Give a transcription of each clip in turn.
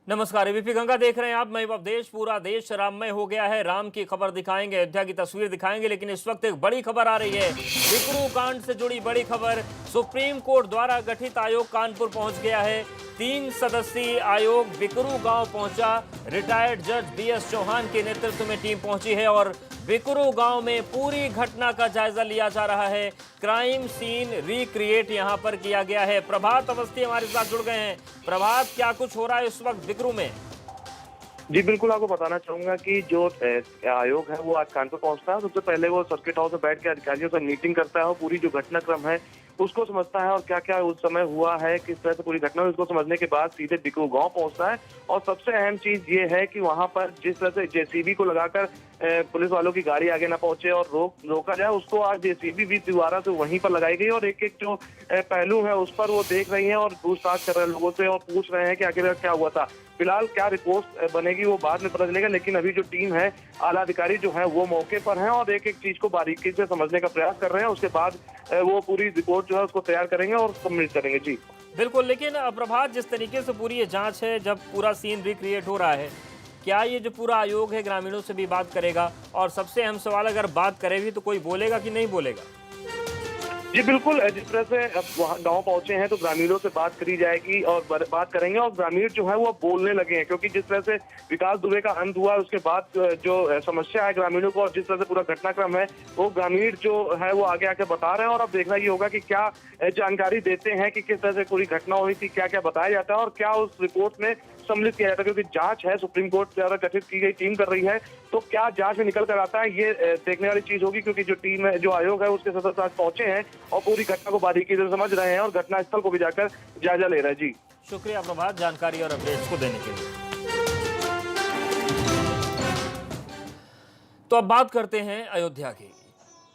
नमस्कार, एबीपी गंगा देख रहे हैं आप। मैं अवधेश। पूरा देश राममय हो गया है। राम की खबर दिखाएंगे, अयोध्या की तस्वीर दिखाएंगे, लेकिन इस वक्त एक बड़ी खबर आ रही है। विक्रू कांड से जुड़ी बड़ी खबर। सुप्रीम कोर्ट द्वारा गठित आयोग कानपुर पहुंच गया है। 3 सदस्यीय आयोग विक्रू गांव पहुंचा। रिटायर्ड जज बीएस चौहान के नेतृत्व में टीम पहुंची है और विक्रू गांव में पूरी घटना का जायजा लिया जा रहा है। क्राइम सीन रिक्रिएट यहां पर किया गया है। प्रभात अवस्थी हमारे साथ जुड़ गए हैं। प्रभात, क्या कुछ हो रहा है इस वक्त विक्रू में? जी बिल्कुल, आपको बताना चाहूंगा कि जो आयोग है वो आज कानपुर पहुंचता है। सबसे पहले वो सर्किट हाउस में बैठ के अधिकारियों से मीटिंग करता है और पूरी जो घटनाक्रम है उसको समझता है और क्या क्या उस समय हुआ है, किस तरह से पूरी घटना हुई, उसको समझने के बाद सीधे विक्रू गांव पहुंचता है। और सबसे अहम चीज ये है कि वहां पर जिस तरह से जेसीबी को लगाकर पुलिस वालों की गाड़ी आगे ना पहुंचे और रोका जाए, उसको आज जेसीबी भी दोबारा से वहीं पर लगाई गई और एक एक जो पहलू है उस पर वो देख रही है और पूछताछ कर रहे हैं लोगों से और पूछ रहे हैं कि आखिर क्या हुआ था। फिलहाल क्या रिपोर्ट बनेगी वो बाद में पता चलेगा, लेकिन अभी जो टीम है, आला अधिकारी जो है वो मौके पर हैं और एक एक चीज को बारीकी से समझने का प्रयास कर रहे हैं। उसके बाद वो पूरी रिपोर्ट जो है उसको तैयार करेंगे और सबमिट करेंगे। जी बिल्कुल, लेकिन प्रभात, जिस तरीके से पूरी ये जांच है, जब पूरा सीन रिक्रिएट हो रहा है, क्या ये जो पूरा आयोग है ग्रामीणों से भी बात करेगा? और सबसे अहम सवाल, अगर बात करे भी तो कोई बोलेगा कि नहीं बोलेगा? जी बिल्कुल, जिस तरह से अब वहाँ गाँव पहुंचे हैं तो ग्रामीणों से बात करी जाएगी और बात करेंगे और ग्रामीण जो है वो बोलने लगे हैं, क्योंकि जिस तरह से विकास दुबे का अंत हुआ उसके बाद जो समस्या है ग्रामीणों को और जिस तरह से पूरा घटनाक्रम है वो ग्रामीण जो है वो आगे आके बता रहे हैं। और अब देखना ये होगा कि क्या जानकारी देते हैं कि किस तरह से पूरी घटना हुई थी, क्या क्या बताया जाता है और क्या उस रिपोर्ट में सम्मिलित किया जाता है। क्योंकि जांच है, सुप्रीम कोर्ट द्वारा गठित की गई टीम कर रही है, तो क्या जांच में निकल कर आता है ये देखने वाली चीज होगी। क्योंकि जो टीम है, जो आयोग है, उसके सदस्य आज पहुंचे हैं और पूरी घटना को बारीकी से समझ रहे हैं और घटना स्थल को भी जाकर जायजा ले रहे हैं। जी शुक्रिया प्रभात, जानकारी और अपडेट्स को देने के लिए। तो अब बात करते हैं अयोध्या की।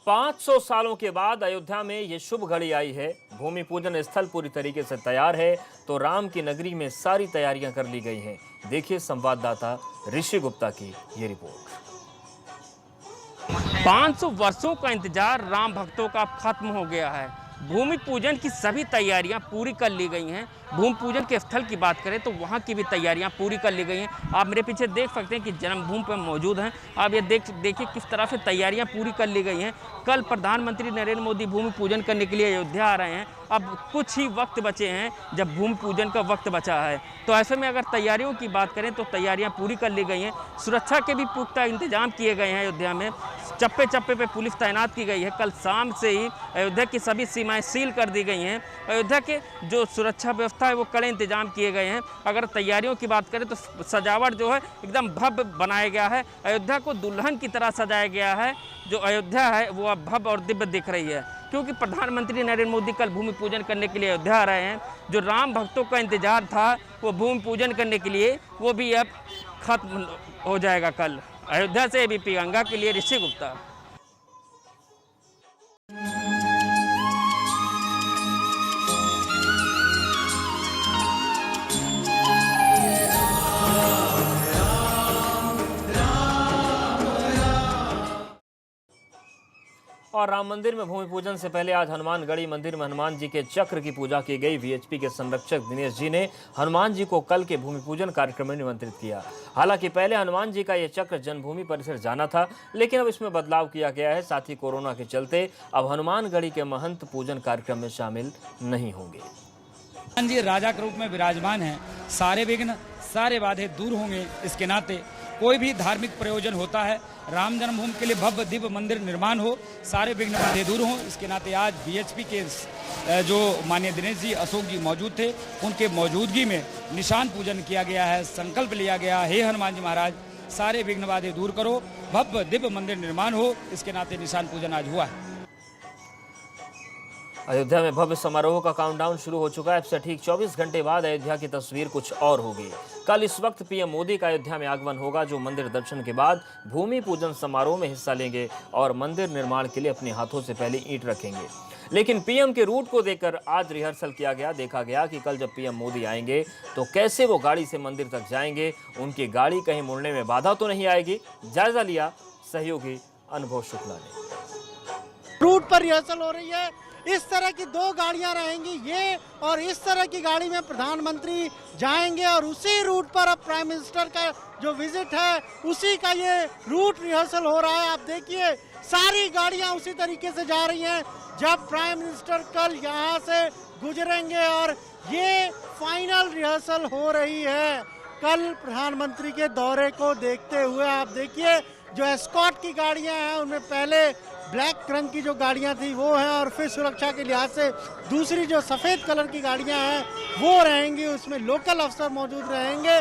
500 सालों के बाद अयोध्या में ये शुभ घड़ी आई है। भूमि पूजन स्थल पूरी तरीके से तैयार है, तो राम की नगरी में सारी तैयारियां कर ली गई हैं। देखिए संवाददाता ऋषि गुप्ता की ये रिपोर्ट। 500 वर्षों का इंतजार राम भक्तों का खत्म हो गया है। भूमि पूजन की सभी तैयारियां पूरी कर ली गई हैं। भूमि पूजन के स्थल की बात करें तो वहां की भी तैयारियां पूरी कर ली गई हैं। आप मेरे पीछे देख सकते हैं कि जन्मभूमि पर मौजूद हैं। आप ये देखिए किस तरह से तैयारियां पूरी कर ली गई हैं। कल प्रधानमंत्री नरेंद्र मोदी भूमि पूजन करने के लिए अयोध्या आ रहे हैं। अब कुछ ही वक्त बचे हैं जब भूमि पूजन का वक्त बचा है, तो ऐसे में अगर तैयारियों की बात करें तो तैयारियां पूरी कर ली गई हैं। सुरक्षा के भी पुख्ता इंतजाम किए गए हैं। अयोध्या में चप्पे चप्पे पे पुलिस तैनात की गई है। कल शाम से ही अयोध्या की सभी सीमाएं सील कर दी गई हैं। अयोध्या के जो सुरक्षा व्यवस्था है वो कड़े इंतजाम किए गए हैं। अगर तैयारियों की बात करें तो सजावट जो है एकदम भव्य बनाया गया है। अयोध्या को दुल्हन की तरह सजाया गया है। जो अयोध्या है वो अब भव्य और दिव्य दिख रही है, क्योंकि प्रधानमंत्री नरेंद्र मोदी कल भूमि पूजन करने के लिए अयोध्या आ रहे हैं। जो राम भक्तों का इंतजार था वो भूमि पूजन करने के लिए, वो भी अब खत्म हो जाएगा कल। अयोध्या से एबीपी गंगा के लिए ऋषि गुप्ता। और राम मंदिर में भूमि पूजन से पहले आज हनुमानगढ़ी मंदिर में हनुमान जी के चक्र की पूजा की गई। वीएचपी के संरक्षक दिनेश जी ने हनुमान जी को कल के भूमि पूजन कार्यक्रम में निमंत्रित किया। हालांकि पहले हनुमान जी का यह चक्र जन्मभूमि परिसर जाना था, लेकिन अब इसमें बदलाव किया गया है। साथ ही कोरोना के चलते अब हनुमानगढ़ी के महंत पूजन कार्यक्रम में शामिल नहीं होंगे। हनुमान जी राजा के रूप में विराजमान हैं। सारे विघ्न, सारे बाधे दूर होंगे। इसके नाते कोई भी धार्मिक प्रयोजन होता है, राम जन्मभूमि के लिए भव्य दिव्य मंदिर निर्माण हो, सारे विघ्न बाधे दूर हों। इसके नाते आज बीएचपी के जो माननीय दिनेश जी, अशोक जी मौजूद थे, उनके मौजूदगी में निशान पूजन किया गया है। संकल्प लिया गया, हे हनुमान जी महाराज सारे विघ्न बाधे दूर करो, भव्य दिव्य मंदिर निर्माण हो। इसके नाते निशान पूजन आज हुआ है। अयोध्या में भव्य समारोह का काउंटडाउन शुरू हो चुका है। अब से ठीक 24 घंटे बाद अयोध्या की तस्वीर कुछ और होगी। कल इस वक्त पीएम मोदी का अयोध्या में आगमन होगा, जो मंदिर दर्शन के बाद भूमि पूजन समारोह में हिस्सा लेंगे और मंदिर निर्माण के लिए अपने हाथों से पहले ईंट रखेंगे। लेकिन पीएम के रूट को देखकर आज रिहर्सल किया गया। देखा गया कि कल जब पीएम मोदी आएंगे तो कैसे वो गाड़ी से मंदिर तक जाएंगे, उनकी गाड़ी कहीं मुड़ने में बाधा तो नहीं आएगी। जायजा लिया सहयोगी अनुभव शुक्ला ने। रूट पर रिहर्सल हो रही है। इस तरह की 2 गाड़ियां रहेंगी, ये और इस तरह की गाड़ी में प्रधानमंत्री जाएंगे और उसी रूट पर अब प्राइम मिनिस्टर का जो विजिट है उसी का ये रूट रिहर्सल हो रहा है। आप देखिए सारी गाड़ियां उसी तरीके से जा रही हैं जब प्राइम मिनिस्टर कल यहाँ से गुजरेंगे और ये फाइनल रिहर्सल हो रही है कल प्रधानमंत्री के दौरे को देखते हुए। आप देखिए जो एस्कॉर्ट की गाड़ियां हैं उनमें पहले ब्लैक रंग की जो गाड़ियां थी वो हैं और फिर सुरक्षा के लिहाज से दूसरी जो सफ़ेद कलर की गाड़ियां हैं वो रहेंगी, उसमें लोकल अफसर मौजूद रहेंगे।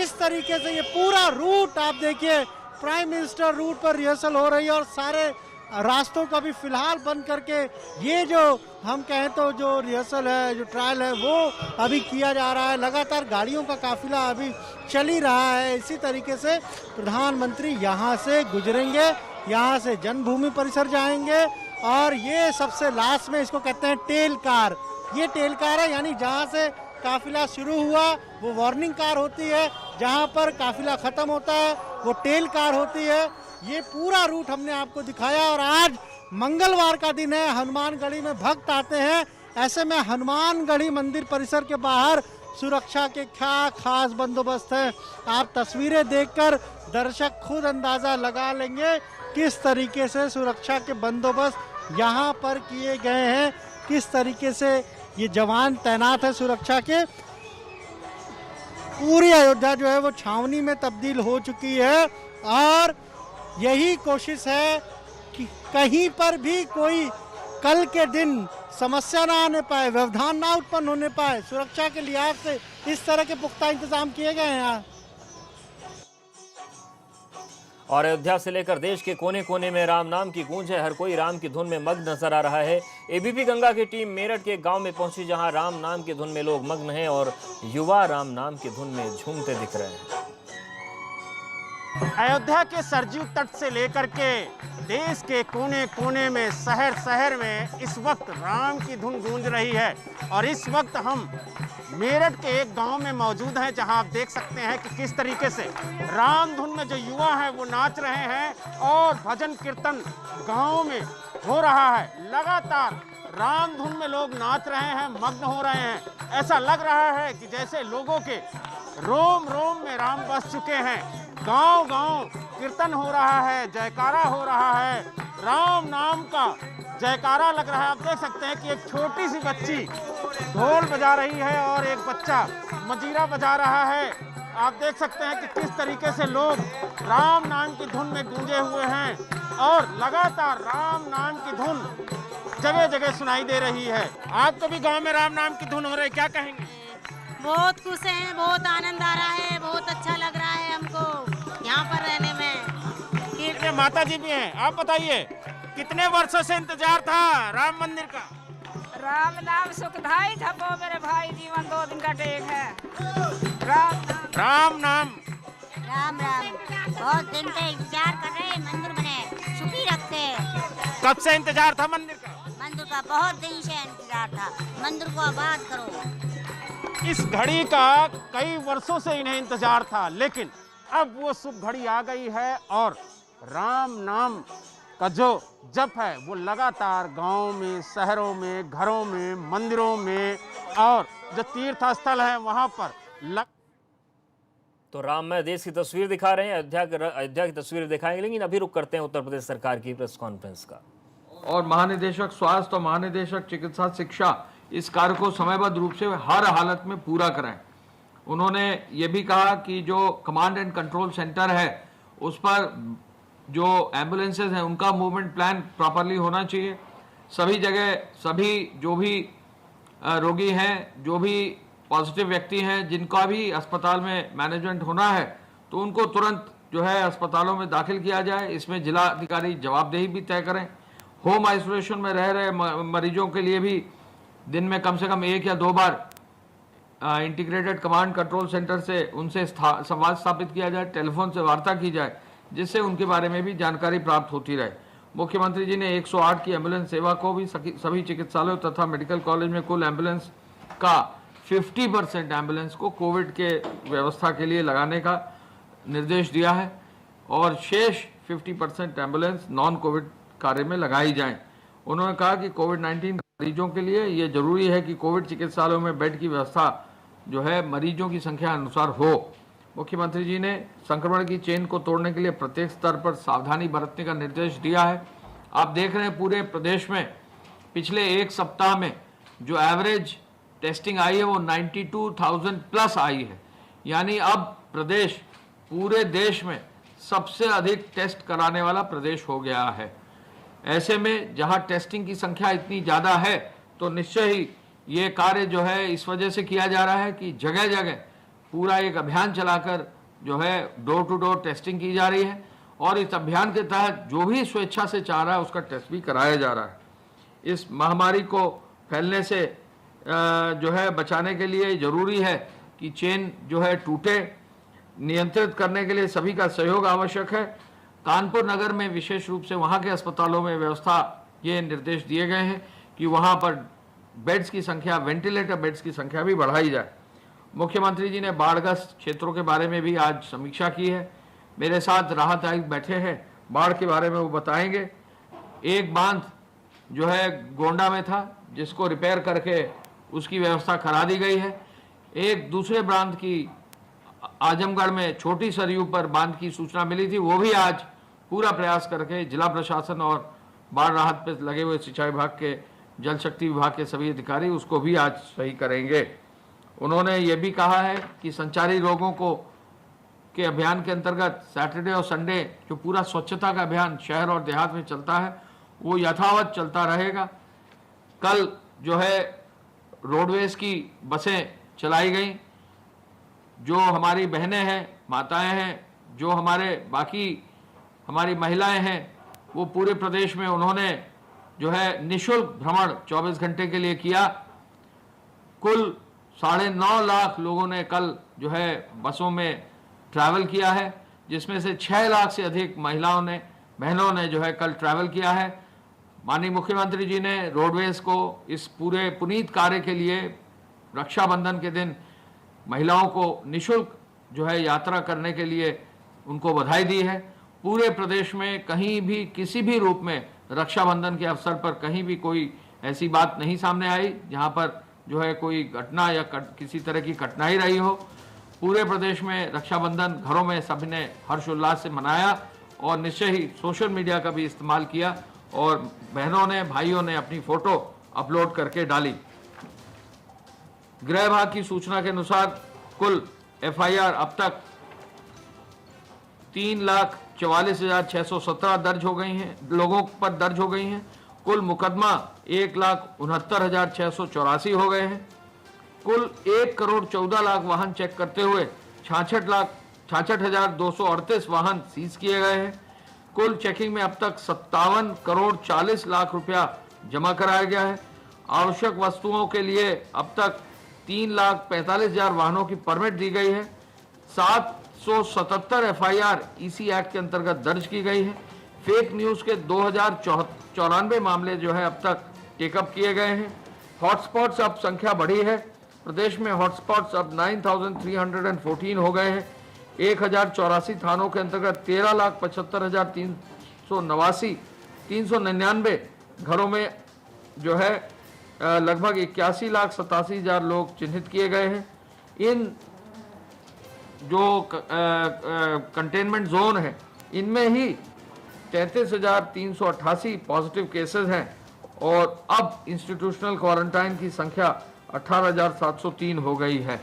इस तरीके से ये पूरा रूट आप देखिए प्राइम मिनिस्टर रूट पर रिहर्सल हो रही है और सारे रास्तों का भी फिलहाल बंद करके ये जो हम कहें तो जो रिहर्सल है, जो ट्रायल है वो अभी किया जा रहा है। लगातार गाड़ियों का काफिला अभी चल ही रहा है। इसी तरीके से प्रधानमंत्री यहाँ से गुजरेंगे, यहाँ से जन्मभूमि परिसर जाएंगे और ये सबसे लास्ट में इसको कहते हैं टेल कार। ये टेल कार है, यानी जहाँ से काफिला शुरू हुआ वो वार्निंग कार होती है, जहाँ पर काफिला खत्म होता है वो टेल कार होती है। ये पूरा रूट हमने आपको दिखाया और आज मंगलवार का दिन है, हनुमानगढ़ी में भक्त आते हैं। ऐसे में हनुमानगढ़ी मंदिर परिसर के बाहर सुरक्षा के क्या खास बंदोबस्त है, आप तस्वीरें देखकर दर्शक खुद अंदाजा लगा लेंगे किस तरीके से सुरक्षा के बंदोबस्त यहाँ पर किए गए हैं, किस तरीके से ये जवान तैनात है सुरक्षा के। पूरी अयोध्या जो है वो छावनी में तब्दील हो चुकी है और यही कोशिश है कि कहीं पर भी कोई कल के दिन समस्या ना आने पाए, व्यवधान ना उत्पन्न होने पाए। सुरक्षा के लिहाज से इस तरह के पुख्ता इंतजाम किए गए हैं यहाँ। और अयोध्या से लेकर देश के कोने कोने में राम नाम की गूंज है, हर कोई राम की धुन में मग्न नजर आ रहा है। एबीपी गंगा की टीम मेरठ के गांव में पहुंची जहां राम नाम की धुन में लोग मग्न हैं और युवा राम नाम की धुन में झूमते दिख रहे हैं। अयोध्या के सरयू तट से लेकर के देश के कोने कोने में, शहर शहर में इस वक्त राम की धुन गूंज रही है और इस वक्त हम मेरठ के एक गांव में मौजूद हैं जहां आप देख सकते हैं कि किस तरीके से राम धुन में जो युवा हैं वो नाच रहे हैं और भजन कीर्तन गांव में हो रहा है। लगातार राम धुन में लोग नाच रहे हैं, मग्न हो रहे हैं। ऐसा लग रहा है कि जैसे लोगों के रोम रोम में राम बस चुके हैं। गांव गांव कीर्तन हो रहा है, जयकारा हो रहा है, राम नाम का जयकारा लग रहा है। आप देख सकते हैं कि एक छोटी सी बच्ची ढोल बजा रही है और एक बच्चा मंजीरा बजा रहा है। आप देख सकते हैं कि किस तरीके से लोग राम नाम की धुन में गूंजे हुए हैं और लगातार राम नाम की धुन जगह जगह सुनाई दे रही है। आपको भी गांव में राम नाम की धुन हो रही है, क्या कहेंगे? बहुत खुश हैं, बहुत आनंद आ रहा है, बहुत अच्छा लग रहा है हमको यहाँ पर रहने में। माता जी भी हैं, आप बताइए कितने वर्षों से इंतजार था राम मंदिर का? राम नाम सुखदाई धपो मेरे भाई, जीवन 2 दिन का टेक है। राम नाम राम नाम राम राम। बहुत दिन से इंतजार कर रहे हैं, मंदिर बने सुखी रखते। कब से इंतजार था मंदिर का? मंदिर का बहुत दिन से इंतजार था, मंदिर को आबाद करो। इस घड़ी का कई वर्षों से इन्हें इंतजार था, लेकिन अब वो शुभ घड़ी आ गई है और राम नाम का जो जप है वो लगातार गांव में, शहरों में, घरों में, मंदिरों में और जो तीर्थ स्थल है वहां पर तो राममय देश की तस्वीर दिखा रहे हैं, अयोध्या की तस्वीर दिखाएंगे। लेकिन अभी रुक करते हैं उत्तर प्रदेश सरकार की प्रेस कॉन्फ्रेंस का। और महानिदेशक स्वास्थ्य और महानिदेशक चिकित्सा शिक्षा इस कार्य को समयबद्ध रूप से हर हालत में पूरा कराएं। उन्होंने ये भी कहा कि जो कमांड एंड कंट्रोल सेंटर है उस पर जो एम्बुलेंसेज हैं उनका मूवमेंट प्लान प्रॉपरली होना चाहिए। सभी जगह सभी जो भी रोगी हैं, जो भी पॉजिटिव व्यक्ति हैं, जिनका भी अस्पताल में मैनेजमेंट होना है तो उनको तुरंत जो है अस्पतालों में दाखिल किया जाए। इसमें जिला अधिकारी जवाबदेही भी तय करें। होम आइसोलेशन में रह रहे मरीजों के लिए भी दिन में कम से कम 1 या 2 बार इंटीग्रेटेड कमांड कंट्रोल सेंटर से उनसे संवाद स्थापित किया जाए, टेलीफोन से वार्ता की जाए, जिससे उनके बारे में भी जानकारी प्राप्त होती रहे। मुख्यमंत्री जी ने 108 की एम्बुलेंस सेवा को भी सभी चिकित्सालयों तथा मेडिकल कॉलेज में कुल एम्बुलेंस का 50% एम्बुलेंस को कोविड के व्यवस्था के लिए लगाने का निर्देश दिया है और शेष 50% एम्बुलेंस नॉन कोविड कार्य में लगाई जाएं। उन्होंने कहा कि कोविड-19 मरीजों के लिए ये जरूरी है कि कोविड चिकित्सालयों में बेड की व्यवस्था जो है मरीजों की संख्या अनुसार हो। मुख्यमंत्री जी ने संक्रमण की चेन को तोड़ने के लिए प्रत्येक स्तर पर सावधानी बरतने का निर्देश दिया है। आप देख रहे हैं पूरे प्रदेश में पिछले एक सप्ताह में जो एवरेज टेस्टिंग आई है वो 92,000 प्लस आई है, यानी अब प्रदेश पूरे देश में सबसे अधिक टेस्ट कराने वाला प्रदेश हो गया है। ऐसे में जहां टेस्टिंग की संख्या इतनी ज़्यादा है तो निश्चय ही ये कार्य जो है इस वजह से किया जा रहा है कि जगह जगह पूरा एक अभियान चलाकर जो है डोर टू डोर टेस्टिंग की जा रही है और इस अभियान के तहत जो भी स्वेच्छा से चाह रहा है उसका टेस्ट भी कराया जा रहा है। इस महामारी को फैलने से जो है बचाने के लिए ज़रूरी है कि चेन जो है टूटे। नियंत्रित करने के लिए सभी का सहयोग आवश्यक है। कानपुर नगर में विशेष रूप से वहाँ के अस्पतालों में व्यवस्था ये निर्देश दिए गए हैं कि वहाँ पर बेड्स की संख्या, वेंटिलेटर बेड्स की संख्या भी बढ़ाई जाए। मुख्यमंत्री जी ने बाढ़ग्रस्त क्षेत्रों के बारे में भी आज समीक्षा की है। मेरे साथ राहत आयुक्त बैठे हैं, बाढ़ के बारे में वो बताएंगे। एक बांध जो है गोंडा में था जिसको रिपेयर करके उसकी व्यवस्था करा दी गई है। एक दूसरे बांध की आजमगढ़ में छोटी सरयू पर बांध की सूचना मिली थी, वो भी आज पूरा प्रयास करके जिला प्रशासन और बाढ़ राहत पर लगे हुए सिंचाई विभाग के, जल शक्ति विभाग के सभी अधिकारी उसको भी आज सही करेंगे। उन्होंने ये भी कहा है कि संचारी रोगों को के अभियान के अंतर्गत सैटरडे और संडे जो पूरा स्वच्छता का अभियान शहर और देहात में चलता है वो यथावत चलता रहेगा। कल जो है रोडवेज की बसें चलाई गई। जो हमारी बहनें हैं, माताएं हैं, जो हमारी महिलाएं हैं, वो पूरे प्रदेश में उन्होंने जो है निःशुल्क भ्रमण 24 घंटे के लिए किया। कुल 9.5 लाख लोगों ने कल जो है बसों में ट्रैवल किया है, जिसमें से 6 लाख से अधिक बहनों ने जो है कल ट्रैवल किया है। माननीय मुख्यमंत्री जी ने रोडवेज को इस पूरे पुनीत कार्य के लिए रक्षाबंधन के दिन महिलाओं को निःशुल्क जो है यात्रा करने के लिए उनको बधाई दी है। पूरे प्रदेश में कहीं भी किसी भी रूप में रक्षाबंधन के अवसर पर कहीं भी कोई ऐसी बात नहीं सामने आई जहां पर जो है कोई घटना या किसी तरह की कठिनाई रही हो। पूरे प्रदेश में रक्षाबंधन घरों में सभी ने हर्षोल्लास से मनाया और निश्चय ही सोशल मीडिया का भी इस्तेमाल किया और बहनों ने, भाइयों ने अपनी फोटो अपलोड करके डाली। गृह विभाग की सूचना के अनुसार कुल एफआईआर अब तक 3,44,617 दर्ज हो गई हैं, लोगों पर दर्ज हो गई हैं। कुल मुकदमा 1,69,684 हो गए हैं। कुल 1,14,00,000 वाहन चेक करते हुए 66,238 वाहन सीज किए गए हैं। कुल चेकिंग में अब तक 57,40,00,000 रुपया जमा कराया गया है। आवश्यक वस्तुओं के लिए अब तक 3,45,000 वाहनों की परमिट दी गई है। 777 एफआईआर ईसी एक्ट के अंतर्गत दर्ज की गई है। फेक न्यूज के 2,094 मामले जो है अब तक टेकअप किए गए हैं। हॉटस्पॉट्स अब संख्या बढ़ी है। प्रदेश में हॉटस्पॉट्स अब 9,314 हो गए हैं। 1,084 थानों के अंतर्गत 13,75,399 घरों में जो है लगभग 81,87,000 लोग चिन्हित किए गए हैं। इन जो कंटेनमेंट जोन है इनमें ही 33,388 पॉजिटिव केसेस हैं और अब इंस्टीट्यूशनल क्वारंटाइन की संख्या 18,703 हो गई है।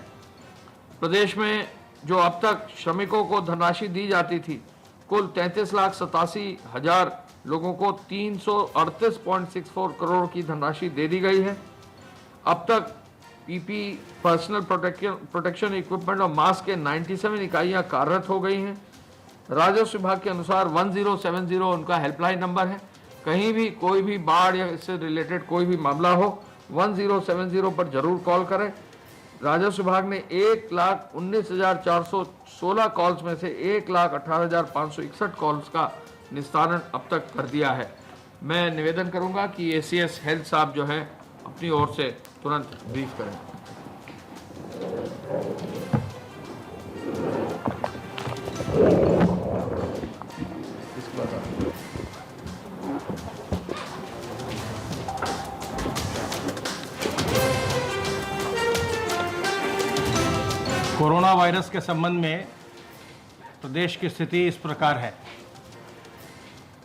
प्रदेश में जो अब तक श्रमिकों को धनराशि दी जाती थी, कुल 33,87,000 लोगों को 338.64 करोड़ की धनराशि दे दी गई है। अब तक पीपी पर्सनल प्रोटेक्शन इक्विपमेंट और मास्क के 97 इकाइयाँ कार्यरत हो गई हैं। राजस्व विभाग के अनुसार 1070 उनका हेल्पलाइन नंबर है। कहीं भी कोई भी बाढ़ या इससे रिलेटेड कोई भी मामला हो 1070 पर जरूर कॉल करें। राजस्व विभाग ने 1,19,416 कॉल्स में से 1,18,561 कॉल्स का निस्तारण अब तक कर दिया है। मैं निवेदन करूंगा कि एसीएस हेल्थ साहब जो है अपनी ओर से तुरंत ब्रीफ करें। वायरस के संबंध में प्रदेश की स्थिति इस प्रकार है।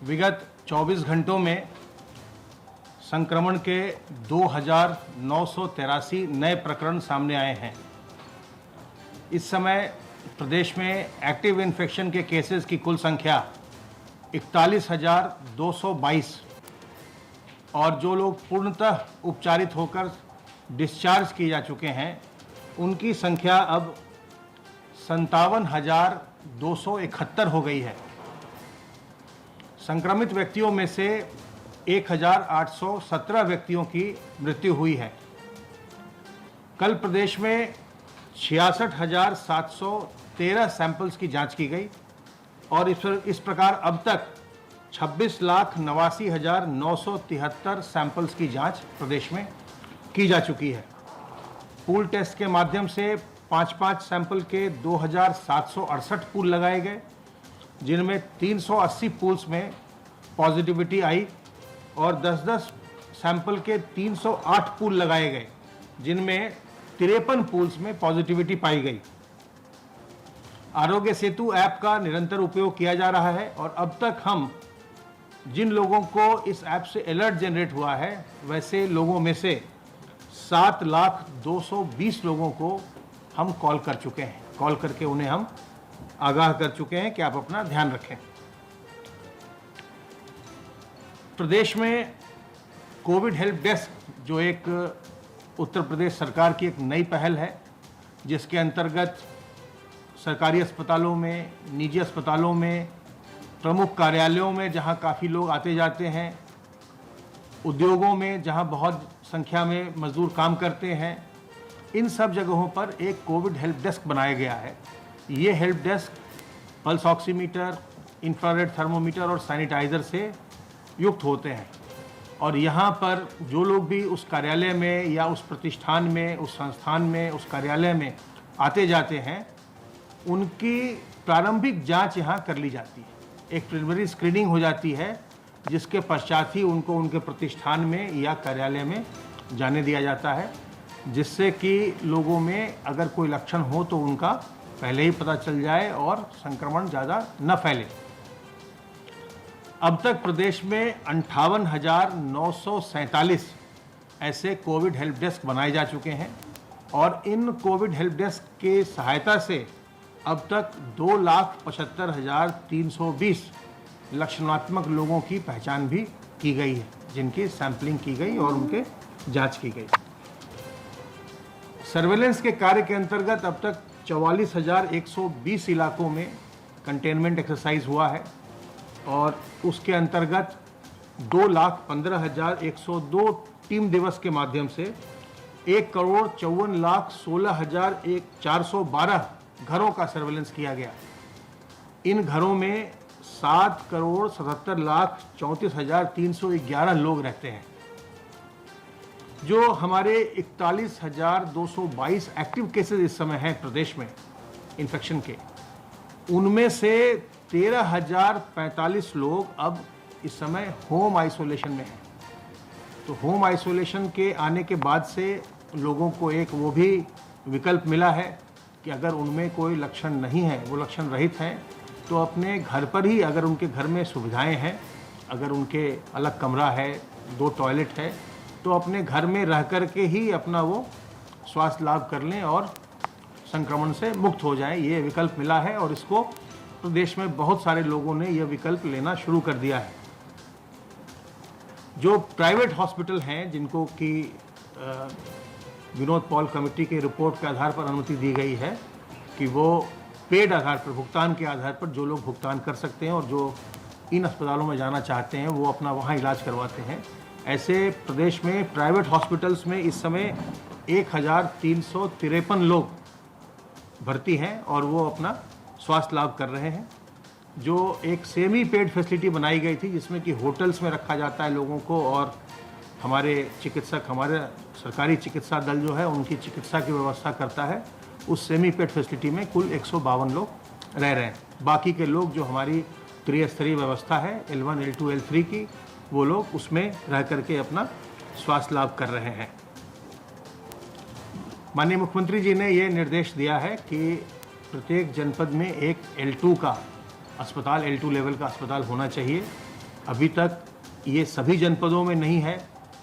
विगत 24 घंटों में संक्रमण के 2,983 नए प्रकरण सामने आए हैं। इस समय प्रदेश में एक्टिव इन्फेक्शन के केसेस की कुल संख्या 41,222 और जो लोग पूर्णतः उपचारित होकर डिस्चार्ज किए जा चुके हैं उनकी संख्या अब 57,271 हो गई है। संक्रमित व्यक्तियों में से 1,817 व्यक्तियों की मृत्यु हुई है। कल प्रदेश में 66,713 सैंपल्स की जांच की गई और इस प्रकार अब तक 26,89,973 सैंपल्स की जांच प्रदेश में की जा चुकी है। पूल टेस्ट के माध्यम से 5-5 सैंपल के 2,768 पूल लगाए गए, जिनमें 380 पूल्स में पॉजिटिविटी आई और 10-10 सैंपल के 308 पूल लगाए गए, जिनमें 53 पूल्स में पॉजिटिविटी पाई गई। आरोग्य सेतु ऐप का निरंतर उपयोग किया जा रहा है और अब तक हम जिन लोगों को इस ऐप से अलर्ट जनरेट हुआ है वैसे लोगों में से 7,220 लोगों को हम कॉल कर चुके हैं। कॉल करके उन्हें हम आगाह कर चुके हैं कि आप अपना ध्यान रखें। प्रदेश में कोविड हेल्प डेस्क जो एक उत्तर प्रदेश सरकार की एक नई पहल है, जिसके अंतर्गत सरकारी अस्पतालों में, निजी अस्पतालों में, प्रमुख कार्यालयों में जहां काफ़ी लोग आते जाते हैं, उद्योगों में जहां बहुत संख्या में मजदूर काम करते हैं, इन सब जगहों पर एक कोविड हेल्प डेस्क बनाया गया है। ये help desk pulse oximeter, infrared thermometer और सैनिटाइज़र से युक्त होते हैं और यहाँ पर जो लोग भी उस कार्यालय में या उस प्रतिष्ठान में, उस संस्थान में, उस कार्यालय में आते जाते हैं, उनकी प्रारंभिक जांच यहाँ कर ली जाती है। एक प्रिलिमिनरी स्क्रीनिंग हो जाती है, जिसके पश्चात ही उनको उनके प्रतिष्ठान में या कार्यालय में जाने दिया जाता है, जिससे कि लोगों में अगर कोई लक्षण हो तो उनका पहले ही पता चल जाए और संक्रमण ज़्यादा न फैले। अब तक प्रदेश में 58,947 ऐसे कोविड हेल्प डेस्क बनाए जा चुके हैं और इन कोविड हेल्प डेस्क के सहायता से अब तक 2,75,320 लक्षणात्मक लोगों की पहचान भी की गई है, जिनकी सैंपलिंग की गई और उनके जांच की गई। सर्वेलेंस के कार्य के अंतर्गत अब तक 44,120 इलाकों में कंटेनमेंट एक्सरसाइज हुआ है और उसके अंतर्गत 2,15,102 टीम दिवस के माध्यम से 1,54,16,412 घरों का सर्वेलेंस किया गया। इन घरों में 7,77,34,311 लोग रहते हैं। जो हमारे 41,222 एक्टिव केसेस इस समय हैं प्रदेश में इन्फेक्शन के, उनमें से 13,045 लोग अब इस समय होम आइसोलेशन में हैं। तो होम आइसोलेशन के आने के बाद से लोगों को एक वो भी विकल्प मिला है कि अगर उनमें कोई लक्षण नहीं है, वो लक्षण रहित हैं, तो अपने घर पर ही, अगर उनके घर में सुविधाएं हैं, अगर उनके अलग कमरा है, 2 टॉयलेट है, तो अपने घर में रह कर के ही अपना वो स्वास्थ्य लाभ कर लें और संक्रमण से मुक्त हो जाएं। ये विकल्प मिला है और इसको प्रदेश में बहुत सारे लोगों ने यह विकल्प लेना शुरू कर दिया है। जो प्राइवेट हॉस्पिटल हैं, जिनको कि विनोद पॉल कमेटी के रिपोर्ट के आधार पर अनुमति दी गई है कि वो पेड आधार पर, भुगतान के आधार पर जो लोग भुगतान कर सकते हैं और जो इन अस्पतालों में जाना चाहते हैं वो अपना वहाँ इलाज करवाते हैं, ऐसे प्रदेश में प्राइवेट हॉस्पिटल्स में इस समय 1,353 लोग भर्ती हैं और वो अपना स्वास्थ्य लाभ कर रहे हैं। जो एक सेमी पेड फैसिलिटी बनाई गई थी, जिसमें कि होटल्स में रखा जाता है लोगों को और हमारे चिकित्सक, हमारे सरकारी चिकित्सा दल जो है उनकी चिकित्सा की व्यवस्था करता है, उस सेमी पेड फैसिलिटी में कुल 152 लोग रह रहे हैं। बाकी के लोग जो हमारी त्रिस्तरीय व्यवस्था है L1, L2, L3 की, वो लोग उसमें रह करके अपना स्वास्थ्य लाभ कर रहे हैं। माननीय मुख्यमंत्री जी ने ये निर्देश दिया है कि प्रत्येक जनपद में एक L2 का अस्पताल, L2 लेवल का अस्पताल होना चाहिए। अभी तक ये सभी जनपदों में नहीं है।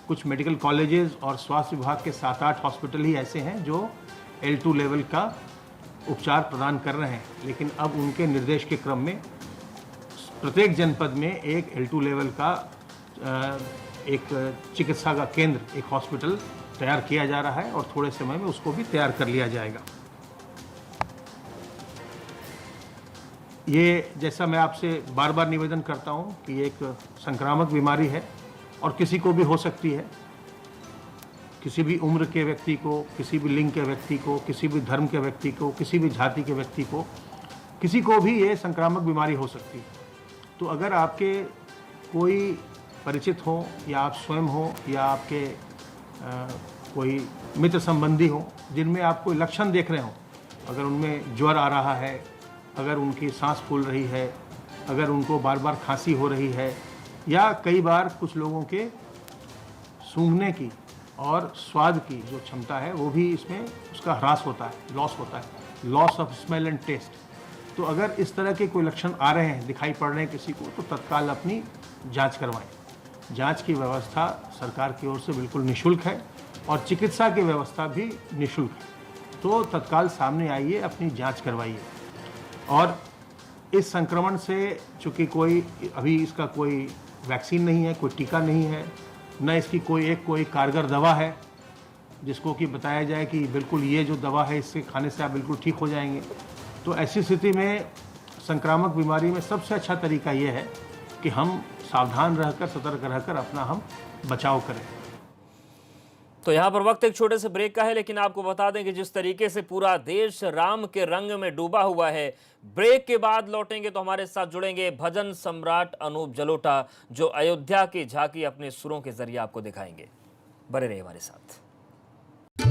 कुछ मेडिकल कॉलेजेस और स्वास्थ्य विभाग के 7-8 हॉस्पिटल ही ऐसे हैं जो L2 लेवल का उपचार प्रदान कर रहे हैं, लेकिन अब उनके निर्देश के क्रम में प्रत्येक जनपद में एक L2 लेवल का एक चिकित्सा का केंद्र, एक हॉस्पिटल तैयार किया जा रहा है और थोड़े समय में उसको भी तैयार कर लिया जाएगा। ये जैसा मैं आपसे बार बार निवेदन करता हूँ कि ये एक संक्रामक बीमारी है और किसी को भी हो सकती है। किसी भी उम्र के व्यक्ति को, किसी भी लिंग के व्यक्ति को, किसी भी धर्म के व्यक्ति को, किसी भी जाति के व्यक्ति को, किसी को भी ये संक्रामक बीमारी हो सकती है। तो अगर आपके कोई परिचित हो या आप स्वयं हो या आपके कोई मित्र संबंधी हो जिनमें आप कोई लक्षण देख रहे हो, अगर उनमें ज्वर आ रहा है, अगर उनकी सांस फूल रही है, अगर उनको बार बार खांसी हो रही है, या कई बार कुछ लोगों के सूंघने की और स्वाद की जो क्षमता है वो भी इसमें उसका ह्रास होता है, लॉस होता है, loss of smell and taste. तो अगर इस तरह के कोई लक्षण आ रहे हैं, दिखाई पड़ रहे हैं किसी को, तो तत्काल अपनी जांच करवाएं। जांच की व्यवस्था सरकार की ओर से बिल्कुल निःशुल्क है और चिकित्सा की व्यवस्था भी निःशुल्क है। तो तत्काल सामने आइए, अपनी जांच करवाइए। और इस संक्रमण से चूँकि अभी इसका कोई वैक्सीन नहीं है, कोई टीका नहीं है, न इसकी कोई कारगर दवा है जिसको कि बताया जाए कि बिल्कुल ये जो दवा है इससे खाने से आप बिल्कुल ठीक हो जाएंगे। तो ऐसी स्थिति में संक्रामक बीमारी में सबसे अच्छा तरीका ये है कि हम सावधान रहकर, सतर्क रहकर अपना हम बचाव करें। तो यहाँ पर वक्त एक छोटे से ब्रेक का है, लेकिन आपको बता दें कि जिस तरीके से पूरा देश राम के रंग में डूबा हुआ है, ब्रेक के बाद लौटेंगे तो हमारे साथ जुड़ेंगे भजन सम्राट अनूप जलोटा, जो अयोध्या की झांकी अपने सुरों के जरिए आपको दिखाएंगे। बने रहिए हमारे साथ।